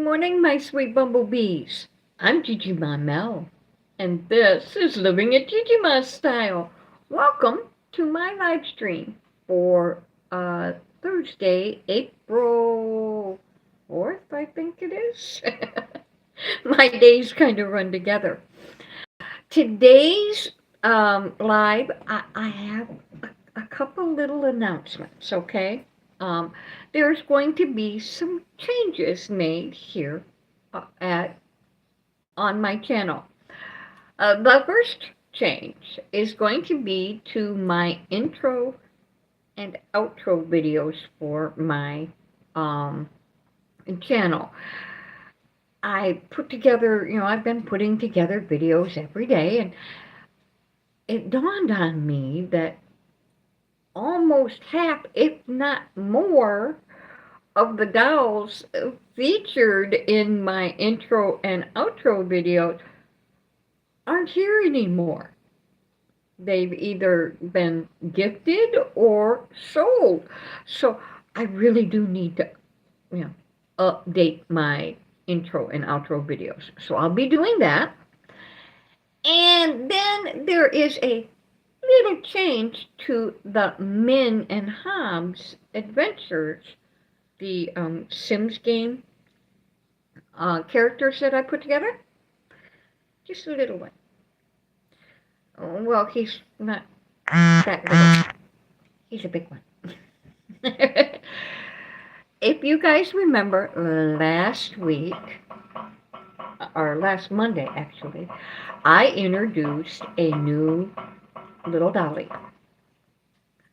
morning, my sweet bumblebees. I'm Gigi Mel, and this is Living it Gigi Ma style. Welcome to my live stream for Thursday, April 4th, I think it is. My days kind of run together. Today's live, I have a couple little announcements, okay? Um, there's going to be some changes made here at on my channel. The first change is going to be to my intro and outro videos for my um, channel. I've been putting together videos every day, and it dawned on me that almost half, if not more, of the dolls featured in my intro and outro videos aren't here anymore. They've either been gifted or sold. So I really do need to, update my intro and outro videos. So I'll be doing that. And then there is a little change to the Min and Hobbs Adventures, the Sims game characters that I put together. Just a little one. Oh, well, he's not that little. He's a big one. If you guys remember last week, or last Monday actually, I introduced a new little dolly.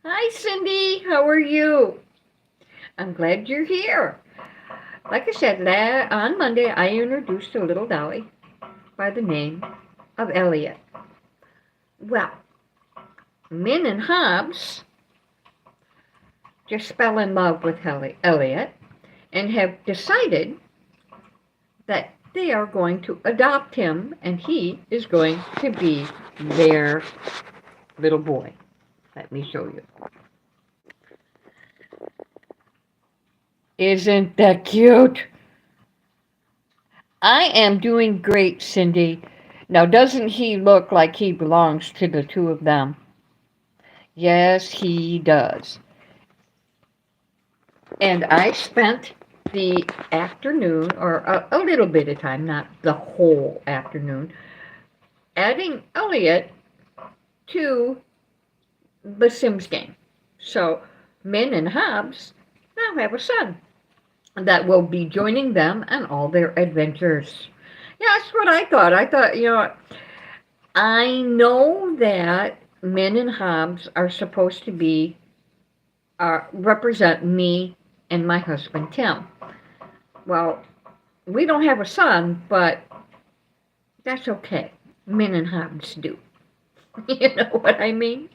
Hi Cindy, how are you? I'm glad you're here. Like I said, on Monday I introduced a little dolly by the name of Elliot. Well, Min and Hobbs just fell in love with Elliot and have decided that they are going to adopt him, and he is going to be their little boy. Let me show you. Isn't that cute? I am doing great, Cindy. Now, doesn't he look like he belongs to the two of them? Yes, he does. And I spent the afternoon, or a little bit of time, not the whole afternoon, adding Elliot to the Sims game. So Min and Hobbs now have a son that will be joining them on all their adventures. Yeah, that's what I thought. I thought, I know that Min and Hobbs are supposed to be, represent me and my husband, Tim. Well, we don't have a son, but that's okay. Min and Hobbs do. You know what I mean?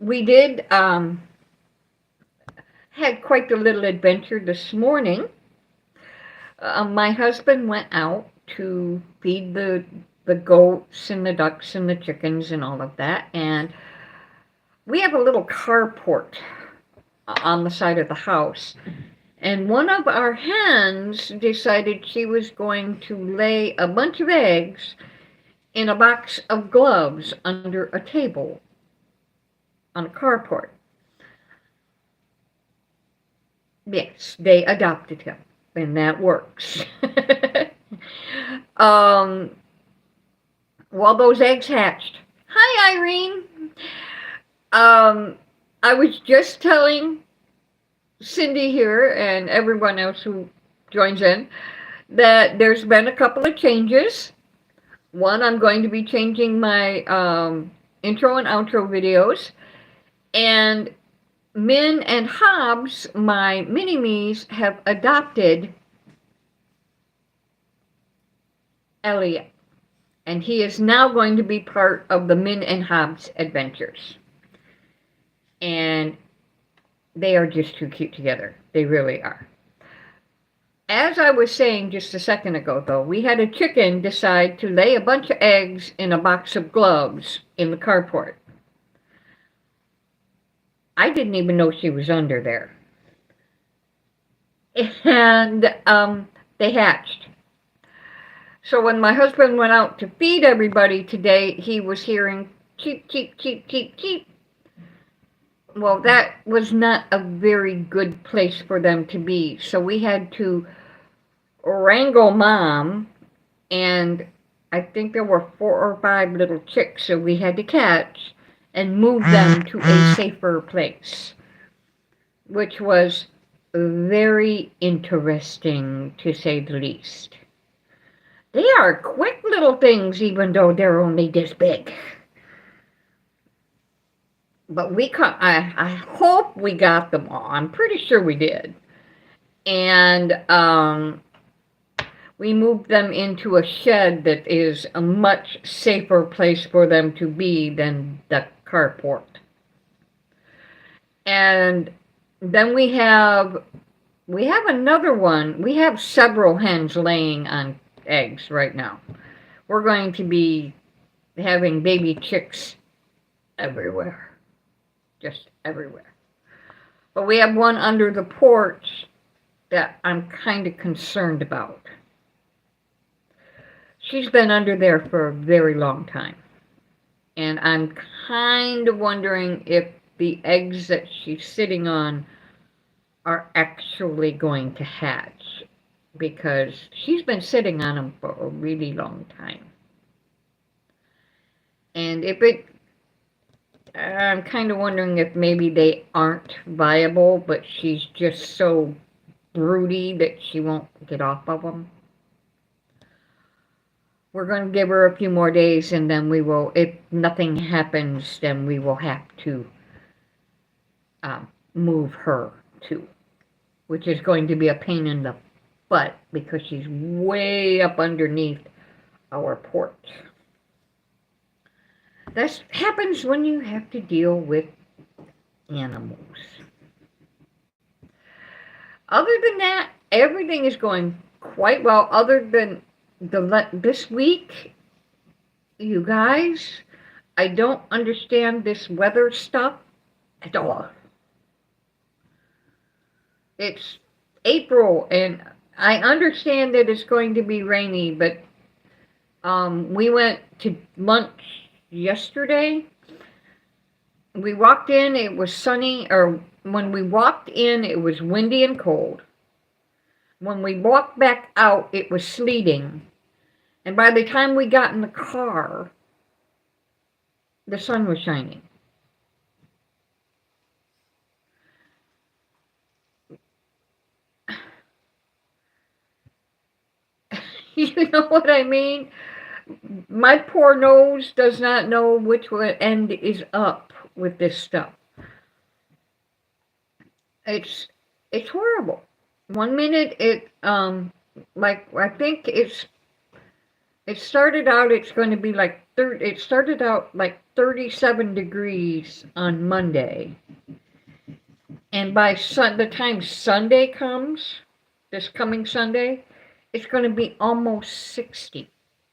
We did had quite a little adventure this morning. My husband went out to feed the goats and the ducks and the chickens and all of that, and we have a little carport on the side of the house, and one of our hens decided she was going to lay a bunch of eggs in a box of gloves under a table on a carport. Yes, they adopted him, and that works. While those eggs hatched. Hi, Irene. I was just telling Cindy here and everyone else who joins in that there's been a couple of changes. One, I'm going to be changing my intro and outro videos, and Min and Hobbs, my mini-me's, have adopted Elliot, and he is now going to be part of the Min and Hobbs adventures. And they are just too cute together. They really are. As I was saying just a second ago, though, we had a chicken decide to lay a bunch of eggs in a box of gloves in the carport. I didn't even know she was under there. and they hatched. So when my husband went out to feed everybody today, he was hearing cheep, cheep, cheep, cheep, cheep. Well, that was not a very good place for them to be. So we had to wrangle mom, and I think there were 4 or 5 little chicks, so we had to catch and move them to a safer place, which was very interesting to say the least. They are quick little things, even though they're only this big. But I hope we got them all. I'm pretty sure we did. And we moved them into a shed that is a much safer place for them to be than the carport. And then we have another one. We have several hens laying on eggs right now. We're going to be having baby chicks everywhere. Just everywhere. But we have one under the porch that I'm kind of concerned about. She's been under there for a very long time. And I'm kind of wondering if the eggs that she's sitting on are actually going to hatch. Because she's been sitting on them for a really long time. And I'm kind of wondering if maybe they aren't viable, but she's just so broody that she won't get off of them. We're going to give her a few more days, and then we will, if nothing happens, then we will have to move her too, which is going to be a pain in the butt because she's way up underneath our porch. That happens when you have to deal with animals. Other than that, everything is going quite well. Other than this week, you guys, I don't understand this weather stuff at all. It's April, and I understand that it's going to be rainy, but we went to lunch yesterday. We walked in, it was sunny, or when we walked in, it was windy and cold. When we walked back out, it was sleeting. And by the time we got in the car, the sun was shining. You know what I mean? My poor nose does not know which end is up with this stuff. It's horrible. One minute I think it started out it's going to be like it started out like 37 degrees on Monday. And by the time Sunday comes, this coming Sunday, it's going to be almost 60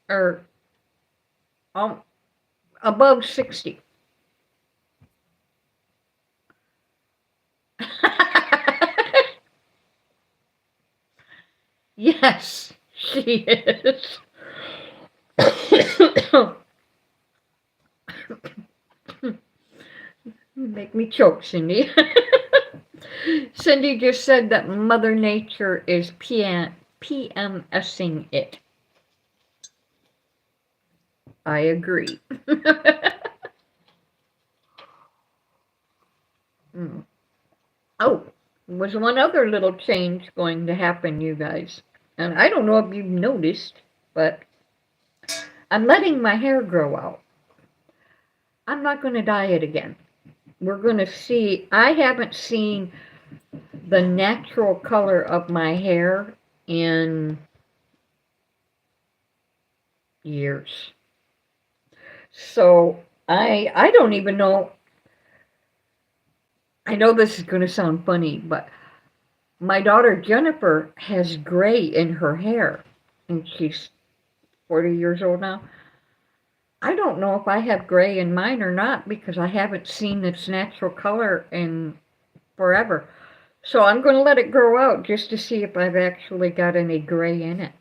or above 60. Yes, she is. Make me choke, Cindy. Cindy just said that Mother Nature is PMSing it. I agree. Oh, was one other little change going to happen, you guys. And I don't know if you've noticed, but I'm letting my hair grow out. I'm not going to dye it again. We're going to see. I haven't seen the natural color of my hair in years. So I don't even know. I know this is going to sound funny, but my daughter Jennifer has gray in her hair, and she's 40 years old now. I don't know if I have gray in mine or not because I haven't seen its natural color in forever. So I'm going to let it grow out just to see if I've actually got any gray in it.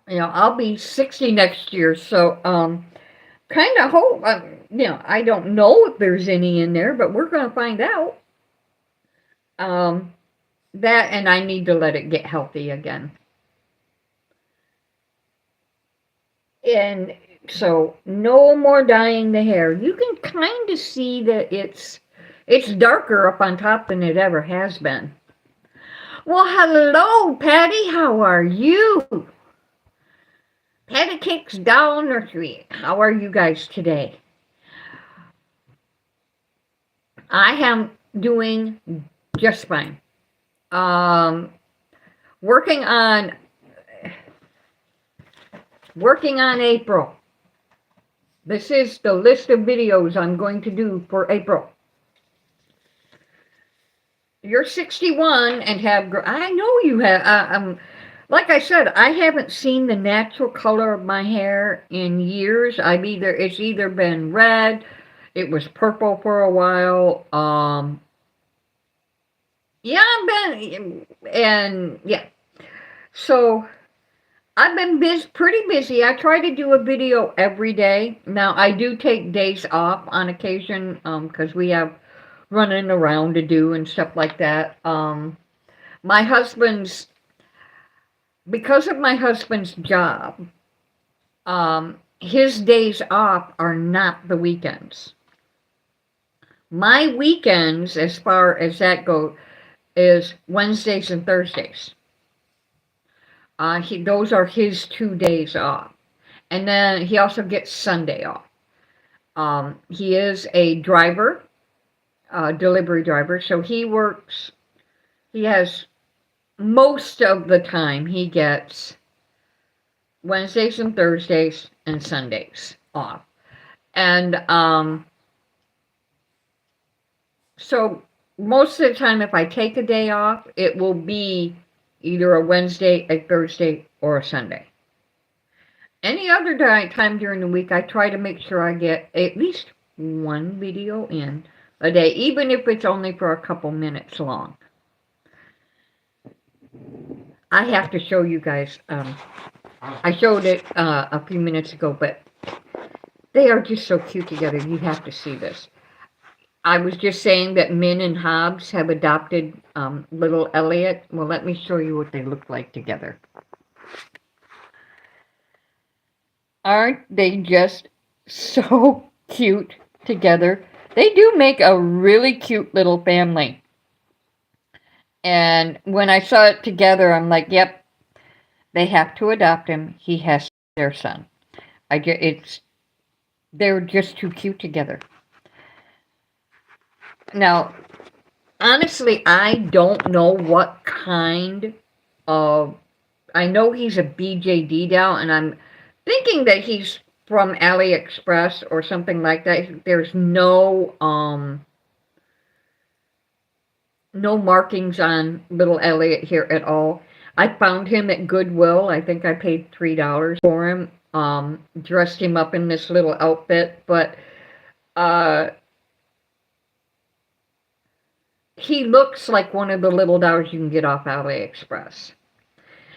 I'll be 60 next year, so kind of hope. I don't know if there's any in there, but we're going to find out. That and I need to let it get healthy again. And so no more dyeing the hair. You can kind of see that it's darker up on top than it ever has been. Well, hello, Patty. How are you? Patty Cakes Doll Nursery. How are you guys today? I am doing just fine. Working on April. This is the list of videos I'm going to do for April. You're 61 and have, I know you have, like I said, I haven't seen the natural color of my hair in years. It's either been red, it was purple for a while, yeah, so I've been pretty busy. I try to do a video every day. Now, I do take days off on occasion, because we have running around to do and stuff like that. Because of my husband's job, his days off are not the weekends. My weekends, as far as that goes, is Wednesdays and Thursdays. Those are his 2 days off. And then he also gets Sunday off. He is a driver, delivery driver, so he has most of the time he gets Wednesdays and Thursdays and Sundays off. And so most of the time if I take a day off, it will be either a Wednesday, a Thursday, or a Sunday. Any other time during the week, I try to make sure I get at least one video in a day, even if it's only for a couple minutes long. I have to show you guys. I showed it a few minutes ago, but they are just so cute together. You have to see this. I was just saying that Min and Hobbs have adopted little Elliot. Well, let me show you what they look like together. Aren't they just so cute together? They do make a really cute little family. And when I saw it together, I'm like, yep, they have to adopt him. He has their son. They're just too cute together. Now, honestly, I don't know what kind of... I know he's a BJD doll, and I'm thinking that he's from AliExpress or something like that. There's no markings on little Elliot here at all. I found him at Goodwill. I think I paid $3 for him. Dressed him up in this little outfit, but he looks like one of the little dolls you can get off AliExpress.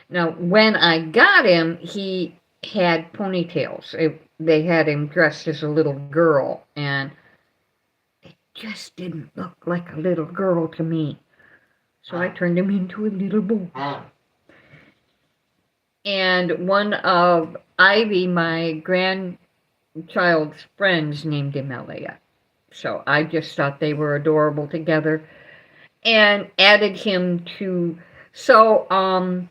Now, when I got him, he had ponytails. They had him dressed as a little girl, and it just didn't look like a little girl to me. So I turned him into a little boy. And one of Ivy, my grandchild's friends, named him Elliot. So I just thought they were adorable together and added him to... So, on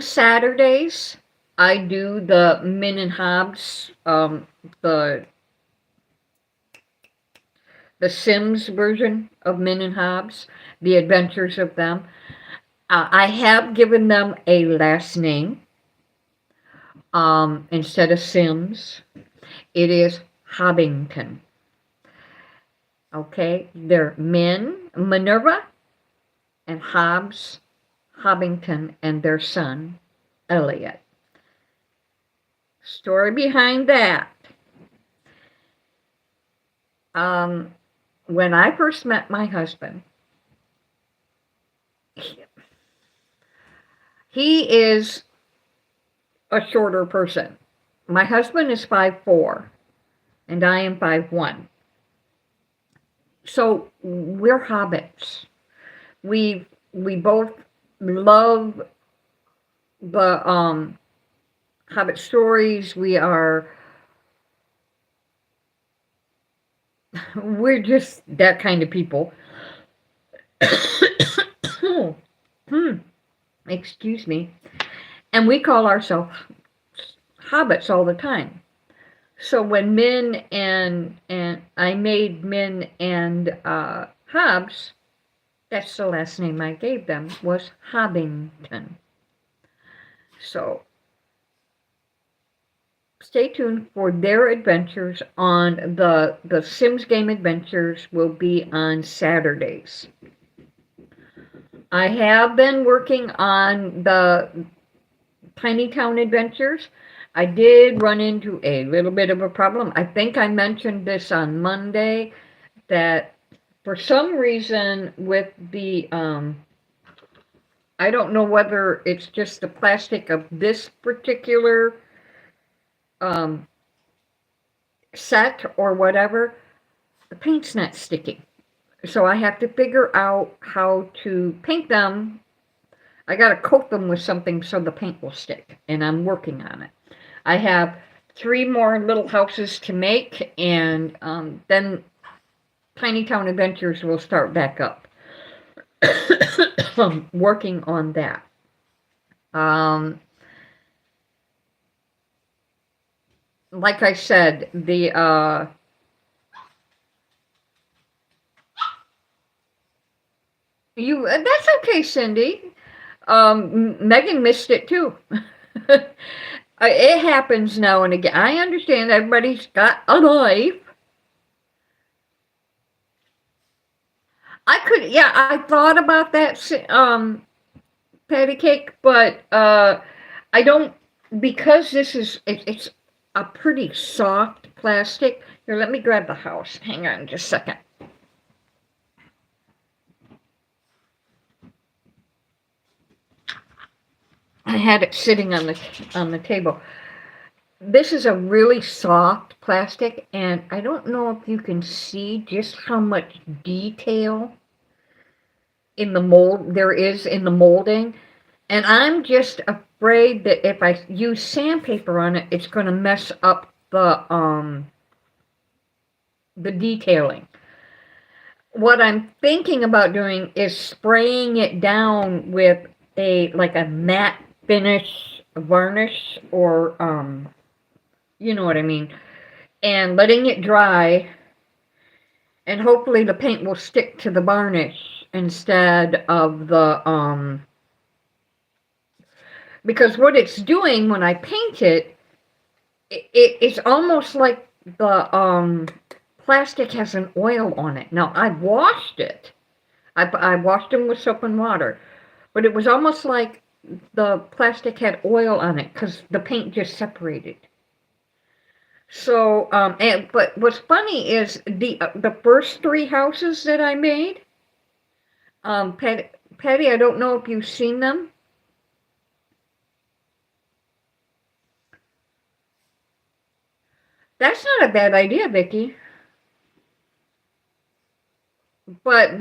Saturdays, I do the Min and Hobbs, the Sims version of Min and Hobbs, the adventures of them. I have given them a last name instead of Sims. It is Hobbington. Okay, they're Min, Minerva, and Hobbs, Hobbington, and their son, Elliot. Story behind that. When I first met my husband, he is a shorter person. My husband is 5'4", and I am 5'1". So we're hobbits. We both love the hobbit stories. We're just that kind of people. Excuse me. And we call ourselves hobbits all the time. So when Min and I made Min and Hobbs, that's the last name I gave them, was Hobbington. So stay tuned for their adventures on the Sims Game Adventures will be on Saturdays. I have been working on the Tiny Town Adventures. I did run into a little bit of a problem. I think I mentioned this on Monday, that for some reason with the, I don't know whether it's just the plastic of this particular set or whatever, the paint's not sticking. So I have to figure out how to paint them. I got to coat them with something so the paint will stick, and I'm working on it. I have 3 more little houses to make, and then Tiny Town Adventures will start back up. I'm working on that. Like I said, that's okay, Cindy. Megan missed it too. It happens now and again. I understand everybody's got a life. I thought about that, patty cake, but I don't, because it's a pretty soft plastic. Here, let me grab the house. Hang on just a second. I had it sitting on the table. This is a really soft plastic, and I don't know if you can see just how much detail in the mold there is in the molding. And I'm just afraid that if I use sandpaper on it, it's going to mess up the detailing. What I'm thinking about doing is spraying it down with like a matte finish varnish, or you know what I mean, and letting it dry, and hopefully the paint will stick to the varnish instead of the because what it's doing when I paint it's almost like the plastic has an oil on it. Now, I've washed it. I washed them with soap and water, but it was almost like the plastic had oil on it because the paint just separated. So, but what's funny is the first 3 houses that I made, Patty, I don't know if you've seen them. That's not a bad idea, Vicky. But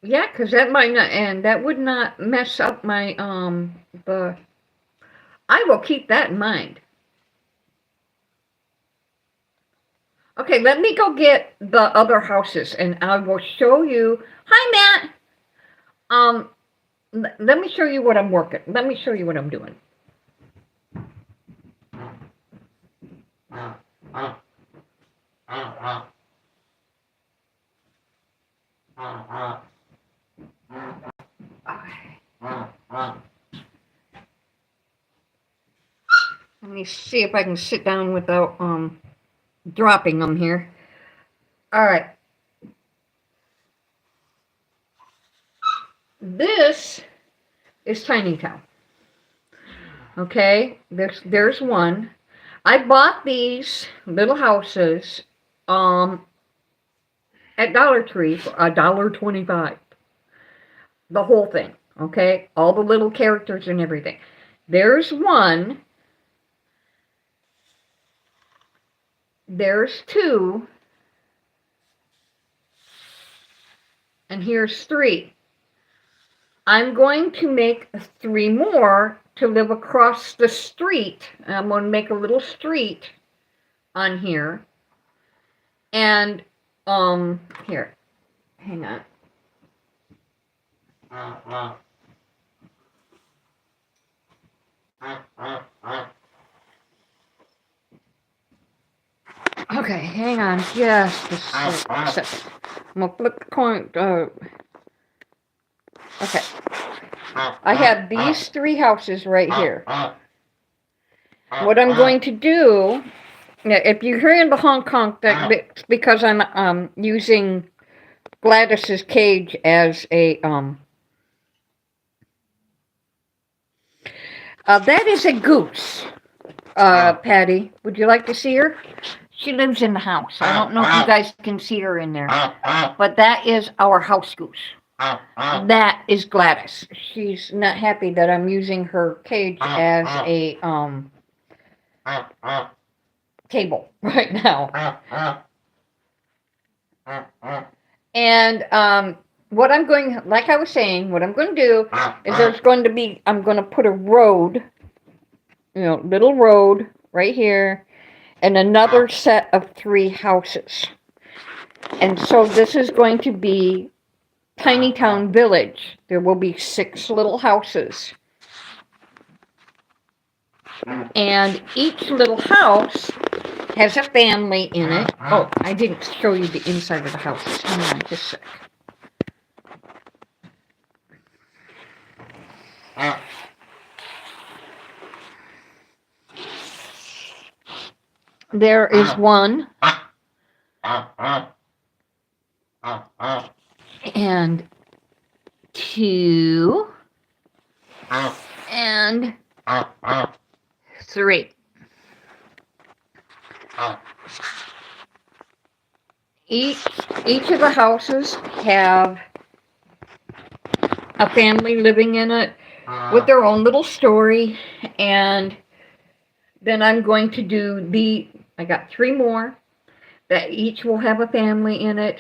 yeah, because that might not, and that would not mess up my I will keep that in mind. Okay, let me go get the other houses, and I will show you. Hi, Matt. Let me show you what I'm working. Let me show you what I'm doing. Let me see if I can sit down without dropping them here. All right. This is Tiny Town. Okay, there's one. I bought these little houses at Dollar Tree for $1.25. The whole thing, okay? All the little characters and everything. There's one, there's two, and here's three. I'm going to make three more to live across the street. I'm going to make a little street on here. And, here, hang on. Okay, hang on just a second. I'm going to flip the coin. Okay. I have these three houses right here. What I'm going to do, if you're hearing the honk honk, that's because I'm using Gladys's cage as a that is a goose. Patty, would you like to see her? She lives in the house. I don't know if you guys can see her in there, but that is our house goose. That is Gladys. She's not happy that I'm using her cage as a table right now. And what I'm going, like I was saying, what I'm going to do is I'm going to put a road, little road right here, and another set of three houses. And so this is going to be Tiny Town Village. There will be 6 little houses. And each little house has a family in it. Oh, I didn't show you the inside of the houses. Hang on just a sec. There is one. And 2. And 3. Each of the houses have a family living in it with their own little story. And then I'm going to do I got 3 more that each will have a family in it,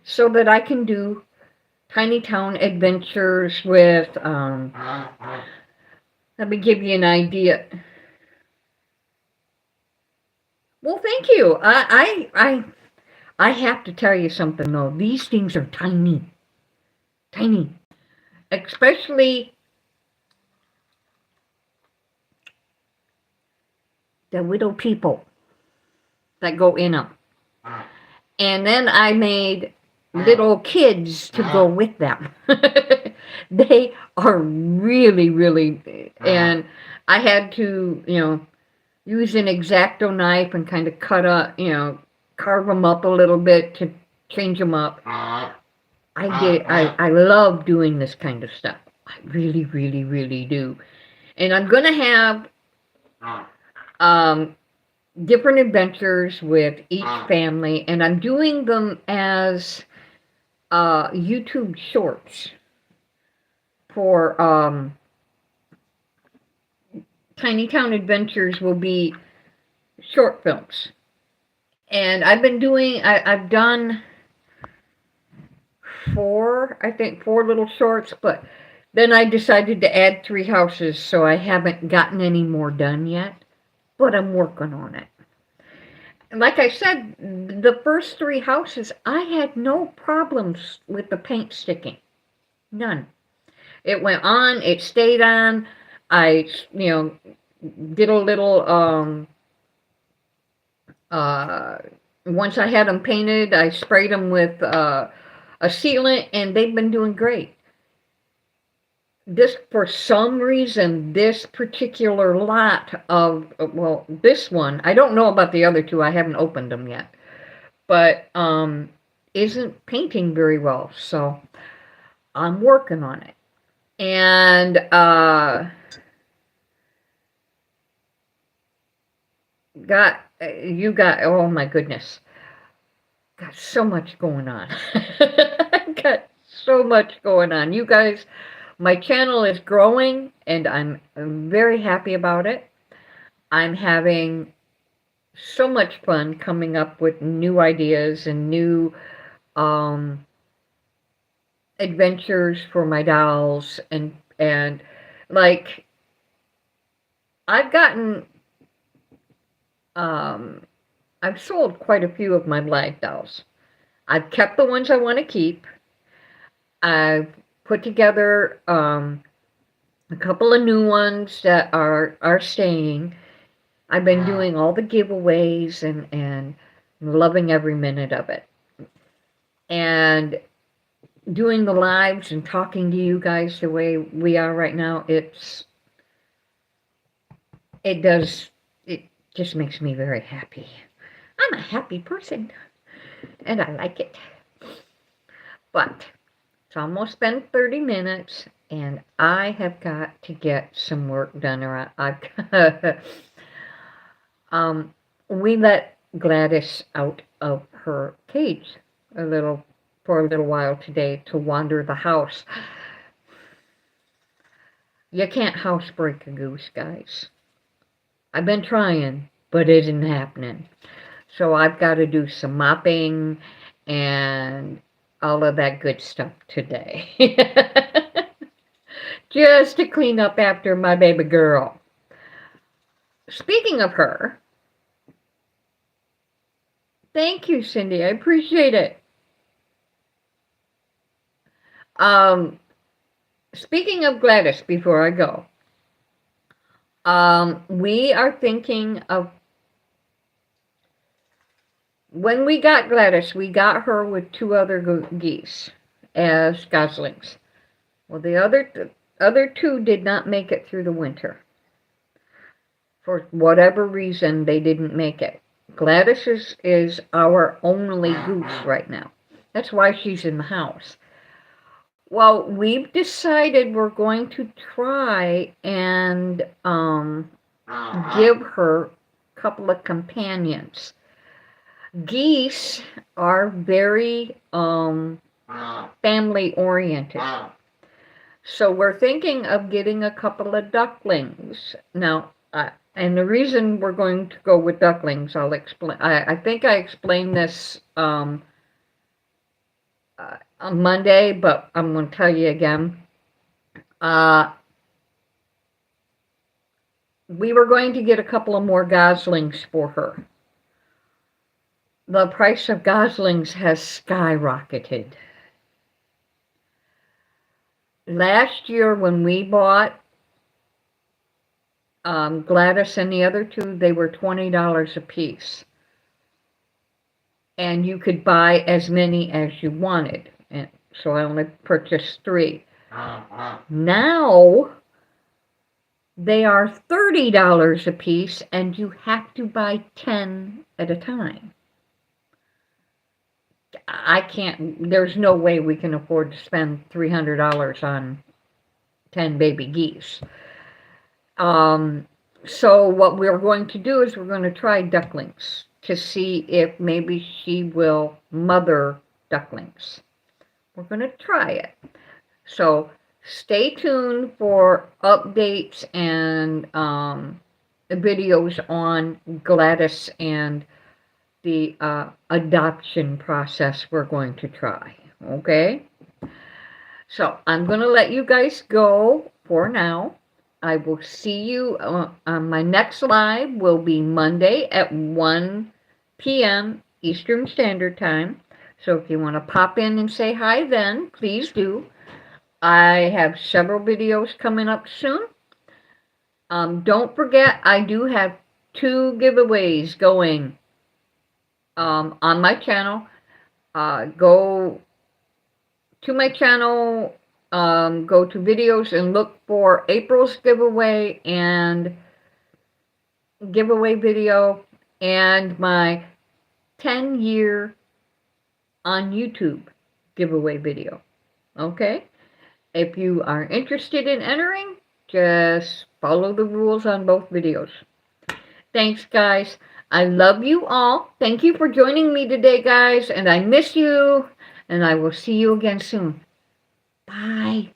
so that I can do Tiny Town Adventures with, let me give you an idea. Well, thank you. I have to tell you something, though. These things are tiny. Tiny. Especially the little people that go in them. And then I made little kids to go with them. They are really, really, and I had to, use an X-Acto knife and kind of carve them up a little bit to change them up. I love doing this kind of stuff. I really, really, really do. And I'm going to have different adventures with each family, and I'm doing them as YouTube shorts for Tiny Town Adventures will be short films. And I've done 4 little shorts, but then I decided to add 3 houses, so I haven't gotten any more done yet, but I'm working on it. Like I said, the first 3 houses, I had no problems with the paint sticking. None. It went on, it stayed on. I, did a little, once I had them painted, I sprayed them with a sealant, and they've been doing great. For some reason, this particular lot of, this one, I don't know about the other 2, I haven't opened them yet, but isn't painting very well, so I'm working on it. And oh my goodness, got so much going on. Got so much going on. You guys, my channel is growing, and I'm very happy about it. I'm having so much fun coming up with new ideas and new um, adventures for my dolls, and like I've gotten um, I've sold quite a few of my live dolls. I've kept the ones I want to keep. I've put together a couple of new ones that are staying. I've been doing all the giveaways and loving every minute of it. And doing the lives and talking to you guys the way we are right now, it just makes me very happy. I'm a happy person, and I like it. But it's almost been 30 minutes, and I have got to get some work done. Or I've got, we let Gladys out of her cage for a little while today to wander the house. You can't housebreak a goose, guys. I've been trying, but it isn't happening. So I've got to do some mopping and all of that good stuff today. Just to clean up after my baby girl. Speaking of her, thank you, Cindy. I appreciate it. Speaking of Gladys, before I go, we are thinking of, when we got Gladys, we got her with 2 other geese as goslings. Well, the other 2 did not make it through the winter. For whatever reason, they didn't make it. Gladys is our only goose right now. That's why she's in the house. Well, we've decided we're going to try and give her a couple of companions. Geese are very family oriented. So we're thinking of getting a couple of ducklings. Now, and the reason we're going to go with ducklings, I'll explain. I think I explained this on Monday, but I'm going to tell you again. We were going to get a couple of more goslings for her. The price of goslings has skyrocketed. Last year when we bought Gladys and the other 2, they were $20 a piece. And you could buy as many as you wanted. And so I only purchased 3. Now they are $30 a piece, and you have to buy 10 at a time. I can't, there's no way we can afford to spend $300 on 10 baby geese. So what we're going to do is we're going to try ducklings to see if maybe she will mother ducklings. We're going to try it. So stay tuned for updates and videos on Gladys and the adoption process we're going to try. Okay? So I'm going to let you guys go for now. I will see you on my next live will be Monday at 1 p.m. Eastern Standard Time. So if you want to pop in and say hi then, please do. I have several videos coming up soon. Don't forget, I do have 2 giveaways going on my channel. Go to my channel, go to videos and look for April's giveaway and giveaway video and my 10-year on YouTube giveaway video. Okay? If you are interested in entering, just follow the rules on both videos. Thanks, guys. I love you all. Thank you for joining me today, guys, and I miss you, and I will see you again soon. Bye.